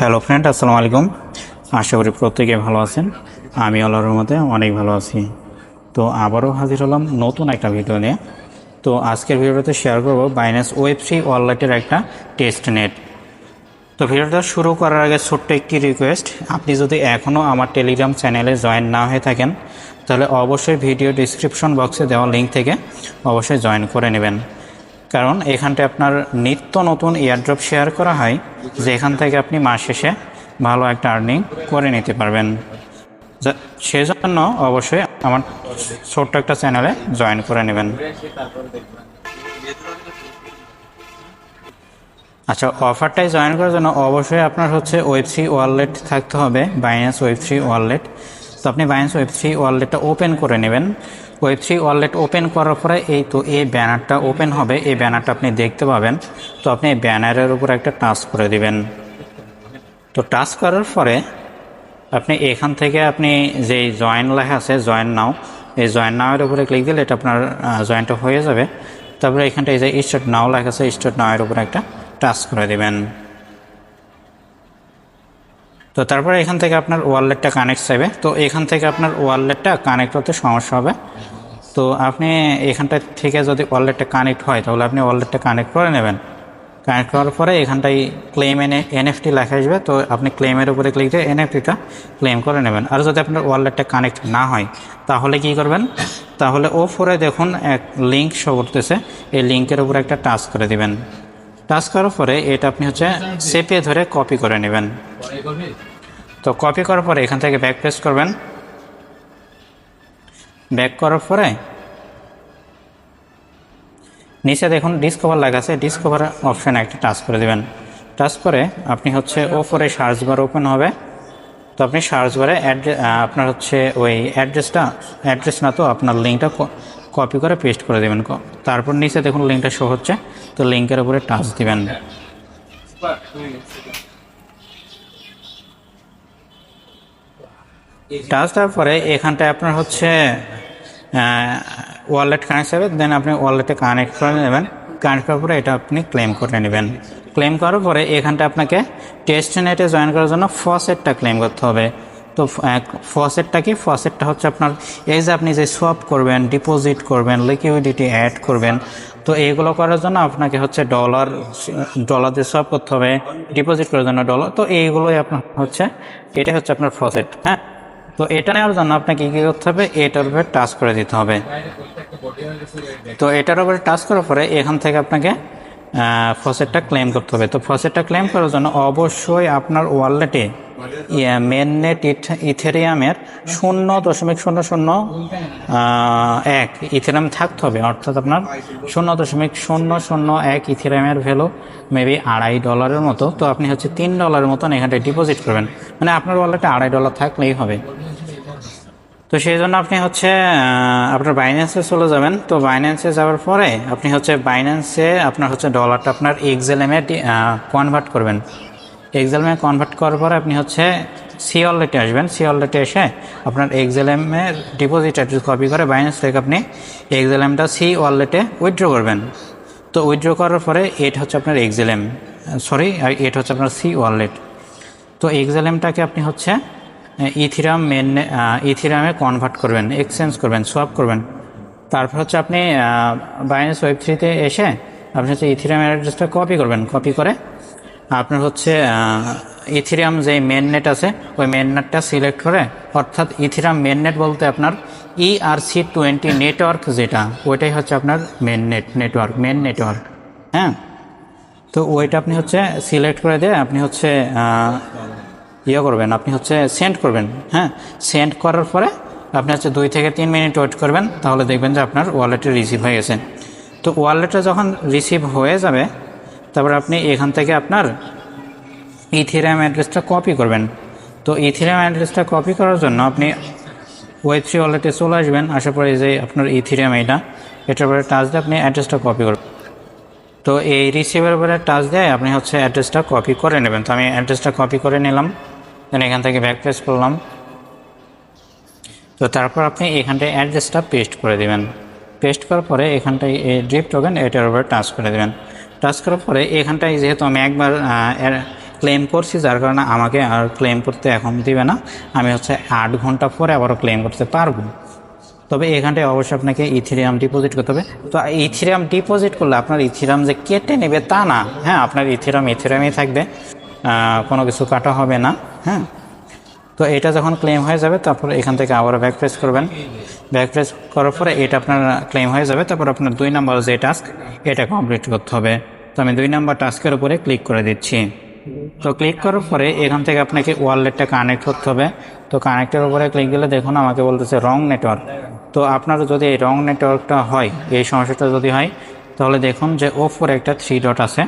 Hello friend, আসসালামু আলাইকুম। আশা করি প্রত্যেকে ভালো আছেন। আমি আল্লাহর রহমতে অনেক ভালো আছি। তো আবারও হাজির হলাম নতুন একটা ভিডিও নিয়ে। তো আজকের ভিডিওতে শেয়ার করব বাইন্যান্স ওয়েব3 ওয়ালেটের একটা টেস্ট নেট। তো ভিডিওটা শুরু করার আগে ছোট্ট একটি রিকোয়েস্ট, আপনি যদি এখনও আমার টেলিগ্রাম চ্যানেলে জয়েন না হয়ে থাকেন তাহলে অবশ্যই ভিডিও ডিসক্রিপশন বক্সে দেওয়া লিঙ্ক থেকে অবশ্যই জয়েন করে নেবেন, কারণ এখানটায় আপনার নিত্য নতুন এয়ারড্রপ শেয়ার করা হয়, যেখান থেকে আপনি মাস শেষে ভালো একটা আর্নিং করে নিতে পারবেন। সেজন্য অবশ্যই আমার ছোট্ট একটা চ্যানেলে জয়েন করে নেবেন। আচ্ছা, অফারটায় জয়েন করার জন্য অবশ্যই আপনার ওয়েব3 ওয়ালেট থাকতে হবে, বাইন্যান্স ওয়েব3 ওয়ালেট। তো আপনি বাইন্যান্স ওয়েব3 ওয়ালেটটা ওপেন করে নেবেন। ওয়েব3 ওয়ালেট ওপেন করার পরে এই ব্যানারটা ওপেন হবে, এই ব্যানারটা আপনি দেখতে পাবেন। তো আপনি এই ব্যানারের উপর একটা টাচ করে দিবেন। তো টাচ করার পরে আপনি এখান থেকে আপনি যেই জয়েন লেখা আছে জয়েন নাও, এই জয়েন নাওয়ের উপরে ক্লিক দিলে এটা আপনার জয়েনটা হয়ে যাবে। তারপরে এখানটা এই যে স্টার্ট নাও লেখা আছে, স্টার্ট নাওয়ের উপরে একটা টাচ করে দেবেন। তো তারপরে এখান থেকে আপনার ওয়ালেটটা কানেক্ট চাইবে। তো এখান থেকে আপনার ওয়ালেটটা কানেক্ট হতে সমস্যা হবে। তো আপনি এখানটা থেকে যদি ওয়ালেটটা কানেক্ট হয় তাহলে আপনি ওয়ালেটটা কানেক্ট করে নেবেন। কানেক্ট করার পরে এখানটায় ক্লেম এনএফটি লেখা আসবে। তো আপনি ক্লেমের উপরে ক্লিক দিয়ে এনএফটিটা ক্লেম করে নেবেন। আর যদি আপনার ওয়ালেটটা কানেক্ট না হয় তাহলে কি করবেন, তাহলে ওপরে দেখুন এক লিঙ্ক শো করতেছে, এই লিঙ্কের উপরে একটা টাচ করে দিবেন। টাচ করার পরে এটা আপনি চেপে ধরে কপি করে নেবেন। তো কপি করার পরে এখান থেকে ব্যাক প্রেস করবেন। ব্যাক করার পরে নিচে দেখুন ডিসকভার লেখা আছে, ডিসকভার অপশানে একটা টাচ করে দেবেন। টাচ করে আপনি ওপরে সার্চ বার ওপেন হবে। তো আপনি সার্চ বারে আপনার ওই অ্যাড্রেস না তো আপনার লিঙ্কটা কপি করে পেস্ট করে দেবেন। তারপর নিচে দেখুন লিঙ্কটা শো হচ্ছে, তো লিঙ্কের উপরে টাচ দিবেন। টাচ দেওয়ার পরে এখানটায় আপনার ওয়ালেট কানেক্ট হবে, দেন আপনি ওয়ালেটে কানেক্ট করে নেবেন। কানেক্ট করার পরে এটা আপনি ক্লেম করে নেবেন। ক্লেম করার পরে এখানটা আপনাকে টেস্ট নেটে জয়েন করার জন্য ফসেটটা ক্লেম করতে হবে। তো ফসেটটা কি, ফসেটটা আপনার এই যে আপনি যে সোয়াপ করবেন, ডিপোজিট করবেন, লিকুইডিটি অ্যাড করবেন, তো এইগুলো করার জন্য আপনাকে ডলার দিয়ে সোয়াপ করতে হবে, ডিপোজিট করার জন্য ডলার। তো এইগুলোই আপনার এটাই আপনার ফসেট। হ্যাঁ, তো এটা নেওয়ার জন্য আপনাকে কী করতে হবে, এটার উপরে টাচ করে দিতে হবে। তো এটার উপরে টাচ করার পরে এখান থেকে আপনাকে ফসেটটা ক্লেম করতে হবে। তো ফসেটটা ক্লেম করার জন্য অবশ্যই আপনার ওয়ালেটে মেননেট ইথেরিয়ামের 0.001 ইথেরিয়াম থাকতে হবে। অর্থাৎ আপনার 0.001 ইথেরিয়ামের ভ্যালু মেবি $2.5 মতো। তো আপনি $3 মতন এখানটায় ডিপোজিট করবেন, মানে আপনার ওয়ালেটে $2.5 থাকলেই হবে। তো সেই জন্য আপনি আপনার বাইন্যান্সে চলে যাবেন। তো বাইন্যান্সে যাওয়ার পরে আপনি বাইন্যান্সে আপনার ডলারটা আপনার এক্সএলএমে কনভার্ট করবেন। এক্সএলএমে কনভার্ট করার পরে আপনি সি ওয়ালেটে আসবেন। সি ওয়ালেটে এসে আপনার এক্সএলএমের ডিপোজিট অ্যাড্রেস কপি করে বাইন্যান্স থেকে আপনি এক্সএলএমটা সি ওয়ালেটে উইথড্র করবেন। তো উইথড্র করার পরে এটা আপনার এক্সএলএম, এটা আপনার সি ওয়ালেট। তো এক্সএলএমটাকে আপনি ইথিরামে কনভার্ট করবেন, এক্সচেঞ্জ করবেন, সোয়াপ করবেন। তারপর আপনি বাইন্যান্স ওয়েব3তে এসে আপনি ইথিরামের অ্যাড্রেসটা কপি করবেন। কপি করে আপনার ইথিরাম যে মেন নেট আছে ওই মেন নেটটা সিলেক্ট করে, অর্থাৎ ইথিরাম মেন নেট বলতে আপনার ERC20 নেটওয়ার্ক যেটা, ওইটাই আপনার মেন নেটওয়ার্ক। হ্যাঁ, তো ওইটা আপনি সিলেক্ট করে দিয়ে আপনি করবেন, আপনি সেন্ড করবেন। হ্যাঁ, সেন্ড করার পরে আপনি 2 থেকে 3 মিনিট ওয়েট করবেন, তাহলে দেখবেন যে আপনার ওয়ালেটে রিসিভ হয়ে গেছে। তো ওয়ালেটে যখন রিসিভ হয়ে যাবে তারপর আপনি এখান থেকে আপনার ইথেরিয়াম অ্যাড্রেসটা কপি করবেন। তো ইথেরিয়াম অ্যাড্রেসটা কপি করার জন্য আপনি ওয়েব3 ওয়ালেটে চলে আসবেন। আসার পরে যে আপনার ইথেরিয়াম এটার পরে টাচ দিয়ে আপনি অ্যাড্রেসটা কপি করবেন। তো এই রিসিভের উপরে টাচ দিয়ে আপনি অ্যাড্রেসটা কপি করে নেবেন। তো আমি অ্যাড্রেসটা কপি করে নিলাম, দেন এখান থেকে ব্যাক প্রেস করলাম। তো তারপর আপনি এখানটায় অ্যাড্রেসটা পেস্ট করে দেবেন। পেস্ট করার পরে এখানটায় এই ড্রিপ টোকেন এটার উপরে টাচ করে দেবেন। টাচ করার পরে এখানটায় যেহেতু আমি একবার ক্লেম করছি, যার কারণে আমাকে আর ক্লেম করতে এখন দিবে না, আমি হচ্ছে 8 ঘন্টা পরে আবারও ক্লেম করতে পারবো। তবে এখানটায় অবশ্যই আপনাকে ইথেরিয়াম ডিপোজিট করতে হবে। তো ইথেরিয়াম ডিপোজিট করলে আপনার ইথেরিয়াম যে কেটে নেবে তা না, হ্যাঁ, আপনার ইথেরিয়ামই থাকবে, কোনো কিছু কাটা হবে না। হ্যাঁ, তো এটা যখন ক্লেম হয়ে যাবে তারপর এখান থেকে আবার ব্যাক প্রেস করবেন। ব্যাক প্রেস করার পরে এটা আপনার ক্লেম হয়ে যাবে। তারপর আপনার 2 নম্বর যে টাস্ক এটা কমপ্লিট করতে হবে। তো আমি 2 নম্বর টাস্কের উপরে ক্লিক করে দিচ্ছি। তো ক্লিক করার পরে এখান থেকে আপনাকে ওয়ালেটটা কানেক্ট করতে হবে। তো কানেক্টের উপরে ক্লিক দিলে দেখুন আমাকে বলতেছে রং নেটওয়ার্ক। তো আপনার যদি এই রং নেটওয়ার্কটা হয়, এই সমস্যাটা যদি হয়, তাহলে দেখুন যে ওপরে একটা 3 ডট আছে।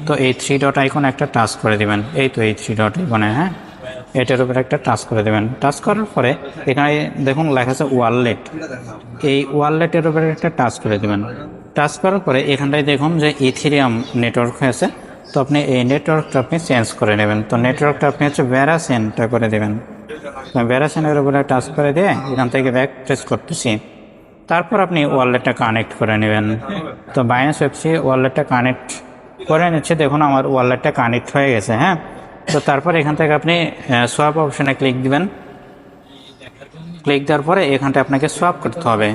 তো এই 3 ডট আইকন একটা টাচ করে দিবেন। এই তো এই 3 ডট আইকনে, হ্যাঁ, এটার উপরে একটা টাচ করে দেবেন। টাচ করার পরে এখানে দেখুন লেখা আছে ওয়ালেট, এই ওয়ালেটের উপরে একটা টাচ করে দেবেন। টাচ করার পরে এখানটায় দেখুন যে ইথেরিয়াম নেটওয়ার্ক হয়েছে। তো আপনি এই নেটওয়ার্কটা আপনি চেঞ্জ করে নেবেন। তো নেটওয়ার্কটা আপনি হচ্ছে ভেরাসেনটা করে দেবেন। ভেরাসেনের উপরে টাচ করে দিয়ে এখান থেকে ব্যাক প্রেস করতেছি। তারপর আপনি ওয়ালেটটা কানেক্ট করে নেবেন। তো বাইন্যান্স ওয়েবসি ওয়ালেটটা কানেক্ট করে নিচ্ছে। দেখুন আমার ওয়ালেটটা কানেক্ট হয়ে গেছে। হ্যাঁ, তো তারপর এখান থেকে আপনি সোয়াপ অপশনে ক্লিক দিবেন। ক্লিক দেওয়ার পরে এখানটায় আপনাকে সোয়াপ করতে হবে।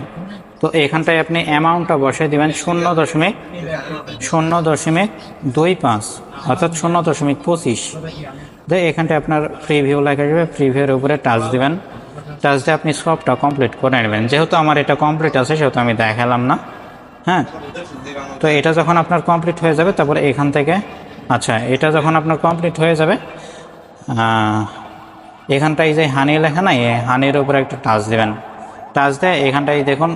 তো এখানটায় আপনি অ্যামাউন্টটা বসিয়ে দেবেন 0.25, অর্থাৎ 0.25। তো এখানটায় আপনার প্রিভিউ লেখা যাবে, প্রিভিউর উপরে টাচ দিবেন। টাচ দিয়ে আপনি সোয়াপটা কমপ্লিট করে নেবেন। যেহেতু আমার এটা কমপ্লিট আছে সেহেতু আমি দেখালাম না। হ্যাঁ, তো এটা যখন আপনার কমপ্লিট হয়ে যাবে তারপরে এখান থেকে, আচ্ছা, এটা যখন আপনার কমপ্লিট হয়ে যাবে এখানটায় যে হানি লেখা নাই, এই হানির উপরে একটা টাচ দেবেন। টাচ দিয়ে এখানটায় দেখুন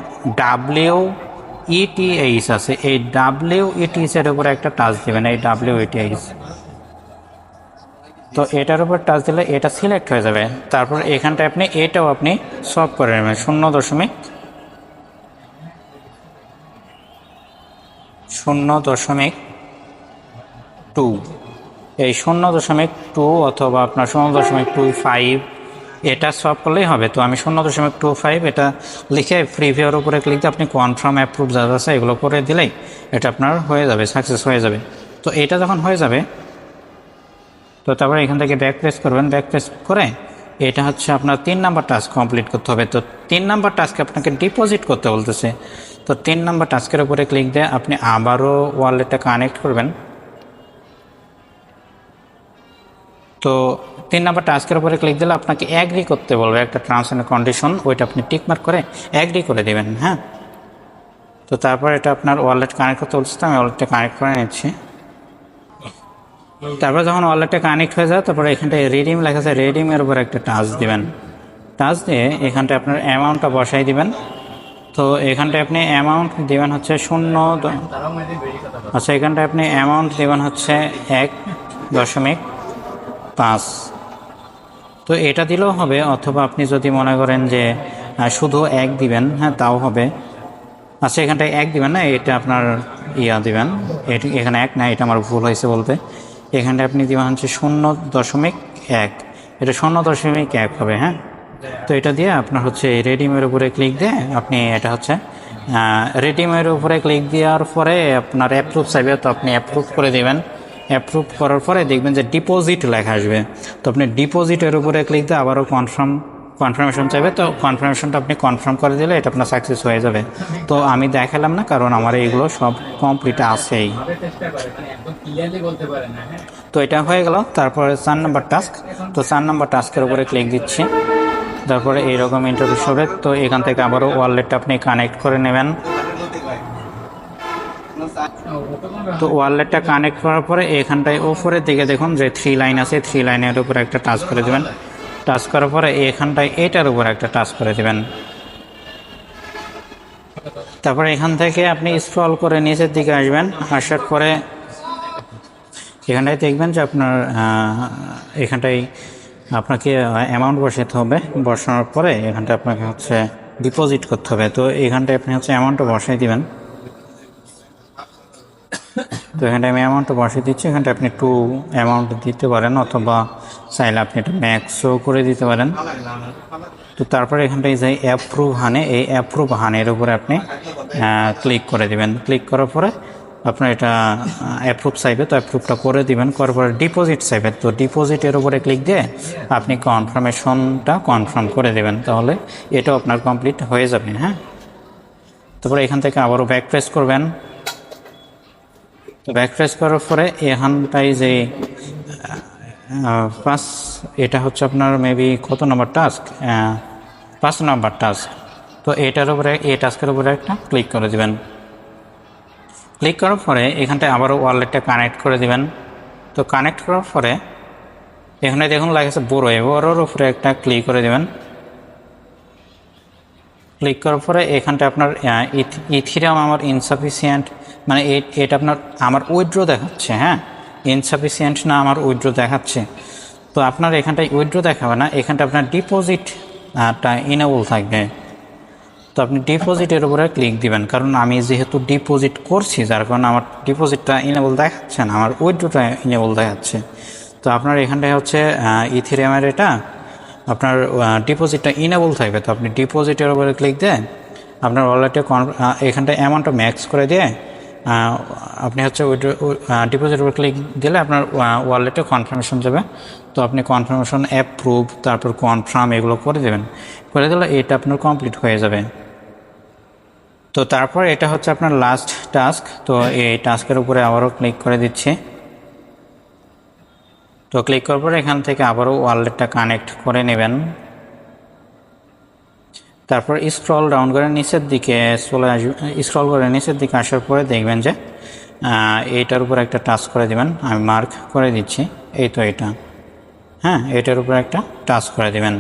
WETH আছে, এই WETH এর উপরে একটা টাচ দেবেন, এই WETH। তো এটার উপর টাচ দিলে এটা সিলেক্ট হয়ে যাবে। তারপর এখানটায় আপনি এটাও আপনি সলভ করে নেবেন 0.2, এই 0.2 অথবা আপনার 0.25 এটা সলভ করলেই হবে। তো আমি 0.25 এটা লিখে প্রিভিউর উপরে ক্লিক দিয়ে আপনি কনফার্ম অ্যাপ্রুভ যা আছে এগুলো করে দিলেই এটা আপনার হয়ে যাবে, সাকসেস হয়ে যাবে। তো এটা যখন হয়ে যাবে তো তারপরে এখান থেকে ব্যাক প্রেস করবেন। ব্যাক প্রেস করে এটা হচ্ছে আপনার 3 নাম্বার টাস্ক কমপ্লিট করতে হবে। তো 3 নাম্বার টাস্কে আপনাকে ডিপোজিট করতে বলতেছে। তো 3 নাম্বার টাস্কের উপরে ক্লিক দিয়ে আপনি আবারও ওয়ালেটটা কানেক্ট করবেন। তো 3 নাম্বার টাস্কের উপরে ক্লিক দিলে আপনাকে অ্যাগ্রি করতে বলবে একটা টার্মস অ্যান্ড কন্ডিশন, ওইটা আপনি টিকমার্ক করে অ্যাগ্রি করে দেবেন। হ্যাঁ, তো তারপর এটা আপনার ওয়ালেট কানেক্ট করতে বলছে, তো আমি ওয়ালেটটা কানেক্ট করে নিচ্ছি। তারপর যখন ওয়ালেটটা কানেক্ট হয়ে যায় তারপরে এখানটায় রিডিম লেখা আছে, রিডিমের উপর একটা টাচ দিবেন। টাচ দিয়ে এখানটায় আপনার অ্যামাউন্টটা বসাই দিবেন। তো এখানটায় আপনি অ্যামাউন্ট দেবেন হচ্ছে 0, আচ্ছা, এখানটায় আপনি অ্যামাউন্ট দেবেন হচ্ছে 1.5। তো এটা দিলেও হবে, অথবা আপনি যদি মনে করেন যে শুধু 1 দিবেন, হ্যাঁ, তাও হবে। আচ্ছা, এখানটায় 1 দিবেন না, এটা আপনার দিবেন, এখানে 1 না, এটা আমার ভুল হয়েছে বলতে। এখানটায় আপনি দিবেন হচ্ছে 0.1, এটা 0.1 হবে। হ্যাঁ, তো এটা দিয়ে আপনার হচ্ছে রেডিমের উপরে ক্লিক দিয়ে আপনি এটা হচ্ছে রেডিমের উপরে ক্লিক দেওয়ার পরে আপনার অ্যাপ্রুভ চাইবে, তো আপনি অ্যাপ্রুভ করে দেবেন। অ্যাপ্রুভ করার পরে দেখবেন যে ডিপোজিট লেখা আসবে। তো আপনি ডিপোজিটের উপরে ক্লিক দিয়ে আবারও কনফার্মেশন চাইবে। তো কনফার্মেশনটা আপনি কনফার্ম করে দিলে এটা আপনার সাকসেস হয়ে যাবে। তো আমি দেখালাম না, কারণ আমার এইগুলো সব কমপ্লিট আছেই। তো এটা হয়ে গেল। তারপরে 4 নাম্বার টাস্ক। তো 4 নাম্বার টাস্কের উপরে ক্লিক দিচ্ছি। তারপরে এইরকম ইন্টারফেস হবে। তো এখান থেকে আবারও ওয়ালেটটা আপনি কানেক্ট করে নেবেন। তো ওয়ালেটটা কানেক্ট করার পরে এখানটায় উপরের দিকে দেখুন যে 3 লাইন আছে, 3 লাইনের উপরে একটা টাচ করে দেবেন। টাচ করার পরে এখানটায় এটার উপর একটা টাচ করে দেবেন। তারপরে এখান থেকে আপনি স্ক্রল করে নিচের দিকে আসবেন। আসার পরে এখানটায় দেখবেন যে আপনার এখানটায় আপনাকে অ্যামাউন্ট বসাতে হবে। বসানোর পরে এখানটায় আপনাকে হচ্ছে ডিপোজিট করতে হবে। তো এখানটায় আপনি হচ্ছে অ্যামাউন্টটা বসাই দিবেন। তো এখানটায় আমি অ্যামাউন্টটা বসিয়ে দিচ্ছি। এখানটায় আপনি 2 অ্যামাউন্ট দিতে পারেন, অথবা চাইলে আপনি এটা ম্যাক্সও করে দিতে পারেন। তো তারপরে এখানটায় যে অ্যাপ্রুভ হানে, এই অ্যাপ্রুভ হানের উপরে আপনি ক্লিক করে দেবেন। ক্লিক করার পরে আপনার এটা অ্যাপ্রুভ চাইবে, তো অ্যাপ্রুভটা করে দিবেন। করার পরে ডিপোজিট চাইবে, তো ডিপোজিটের উপরে ক্লিক দিয়ে আপনি কনফার্মেশনটা কনফার্ম করে দেবেন, তাহলে এটাও আপনার কমপ্লিট হয়ে যাবে। হ্যাঁ, তারপরে এখান থেকে আবারও ব্যাক প্রেস করবেন। তো ব্যাক প্রেস করার পরে এখানটায় যে এটা হচ্ছে আপনার মেবি কত নম্বর টাস্ক, 5 নম্বর টাস্ক। তো এটার উপরে এই টাস্কের উপরে একটা ক্লিক করে দিবেন। ক্লিক করার পরে এখানটায় আবারও ওয়ালেটটা কানেক্ট করে দিবেন। তো কানেক্ট করার পরে এখানে দেখুন লাগেছে বড়োর উপরে একটা ক্লিক করে দেবেন। ক্লিক করার পরে এখানটা আপনার ইথিরিয়াম আমার ইনসাফিসিয়েন্ট, মানে এটা আপনার আমার উইথড্র দেখাচ্ছে। হ্যাঁ, ইনসাফিসিয়েন্ট না আমার উইথড্র দেখাচ্ছে। তো আপনার এখানটায় উইথড্র দেখাবে না, এখানটা আপনার ডিপোজিটটা ইনেবল থাকবে। তো আপনি ডিপোজিটের উপরে ক্লিক দিবেন, কারণ আমি যেহেতু ডিপোজিট করছি যার কারণে আমার ডিপোজিটটা ইনেবল দেখাচ্ছে না, আমার উইথড্রটা ইনেবল দেখাচ্ছে। তো আপনার এখানটায় হচ্ছে ইথিরিয়ামের এটা আপনার ডিপোজিটটা ইনেবল থাকবে। তো আপনি ডিপোজিটের উপরে ক্লিক দিয়ে আপনার ওয়ালেটে এখানটায় অ্যামাউন্টটা ম্যাক্স করে দিয়ে আপনি হচ্ছে ডিপোজিটের উপরে ক্লিক দিলে আপনার ওয়ালেটে কনফার্মেশন যাবে। তো আপনি কনফার্মেশন অ্যাপ্রুভ তারপর কনফার্ম এগুলো করে দেবেন, করে দিলে এটা আপনার কমপ্লিট হয়ে যাবে। তো তারপর এটা হচ্ছে আপনার লাস্ট টাস্ক। তো এই টাস্কের উপরে আবারও ক্লিক করে দিচ্ছি। তো ক্লিক করার পরে এখান থেকে আবারও ওয়ালেটটা কানেক্ট করে নেবেন। তারপর স্ক্রল ডাউন করে নিচের দিকে চলে আসবে, স্ক্রল করে নিচের দিকে আসার পরে দেখবেন যে এইটার উপর একটা টাচ করে দিবেন। আমি মার্ক করে দিচ্ছি, এই তো এটা। হ্যাঁ, এটার উপর একটা টাচ করে দিবেন।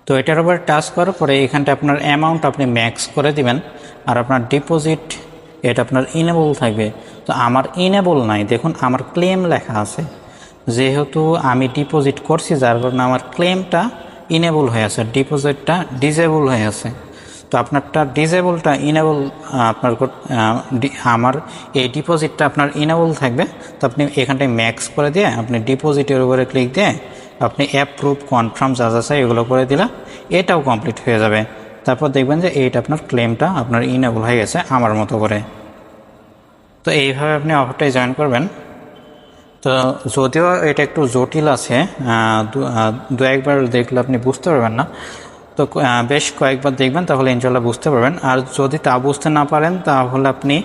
তো এটার উপর টাচ করার পরে এখানটা আপনার অ্যামাউন্ট আপনি ম্যাক্স করে দিবেন, আর আপনার ডিপোজিট এটা আপনার ইনেবল থাকবে। তো আমার ইনেবল নাই, দেখুন আমার ক্লেম লেখা আছে, যেহেতু আমি ডিপোজিট করছি যার কারণে আমার ক্লেমটা ইনেবল হয়ে আছে, ডিপোজিটটা ডিজেবল হয়ে আছে। তো আপনারটা ডিজেবলটা ইনেবল, আপনার আমার এই ডিপোজিটটা আপনার ইনেবল থাকবে। তো আপনি এখানটায় ম্যাক্স করে দিয়ে আপনি ডিপোজিটের উপরে ক্লিক দিয়ে আপনি অ্যাপ্রুভ কনফার্ম যা যা চাই এগুলো করে দিলে এটাও কমপ্লিট হয়ে যাবে। তারপর দেখবেন যে এইটা আপনার ক্লেমটা আপনার ইনেবল হয়ে গেছে আমার মতো করে। তো এইভাবে আপনি অফারটাই জয়েন করবেন। তো যদিও এটা একটু জটিল আছে, দু একবার দেখলে আপনি বুঝতে পারবেন না, তো বেশ কয়েকবার দেখবেন তাহলে ইনশাল্লাহ বুঝতে পারবেন। আর যদি তা বুঝতে না পারেন তাহলে আপনি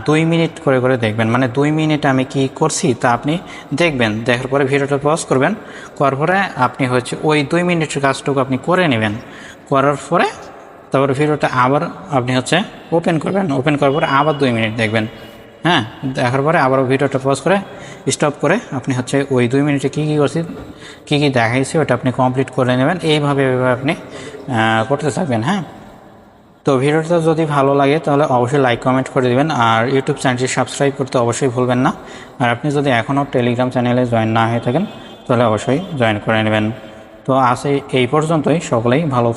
2 মিনিট করে করে দেখবেন, মানে 2 মিনিট আমি কি করছি তা আপনি দেখবেন। দেখার পরে ভিডিওটা পজ করবেন, করার পরে আপনি হচ্ছে ওই 2 মিনিটের কাজটুকু আপনি করে নেবেন। করার পরে তারপরে ভিডিওটা আবার আপনি হচ্ছে ওপেন করবেন, ওপেন করার পরে আবার 2 মিনিট দেখবেন। হ্যাঁ, দেখার পরে আবারও ভিডিওটা পজ করে স্টপ করে আপনি হচ্ছে ওই 2 মিনিটে কী কী করছি, কী কী দেখাইছি ওটা আপনি কমপ্লিট করে নেবেন। এইভাবে আপনি করতে থাকবেন। হ্যাঁ, তো ভিডিওটা যদি ভালো লাগে তাহলে অবশ্যই লাইক কমেন্ট করে দেবেন, আর ইউটিউব চ্যানেলটি সাবস্ক্রাইব করতে অবশ্যই ভুলবেন না। আর আপনি যদি এখনও টেলিগ্রাম চ্যানেলে জয়েন না হয়ে থাকেন তাহলে অবশ্যই জয়েন করে নেবেন। তো আজ এই পর্যন্তই, সকলেই ভালো থাকবেন।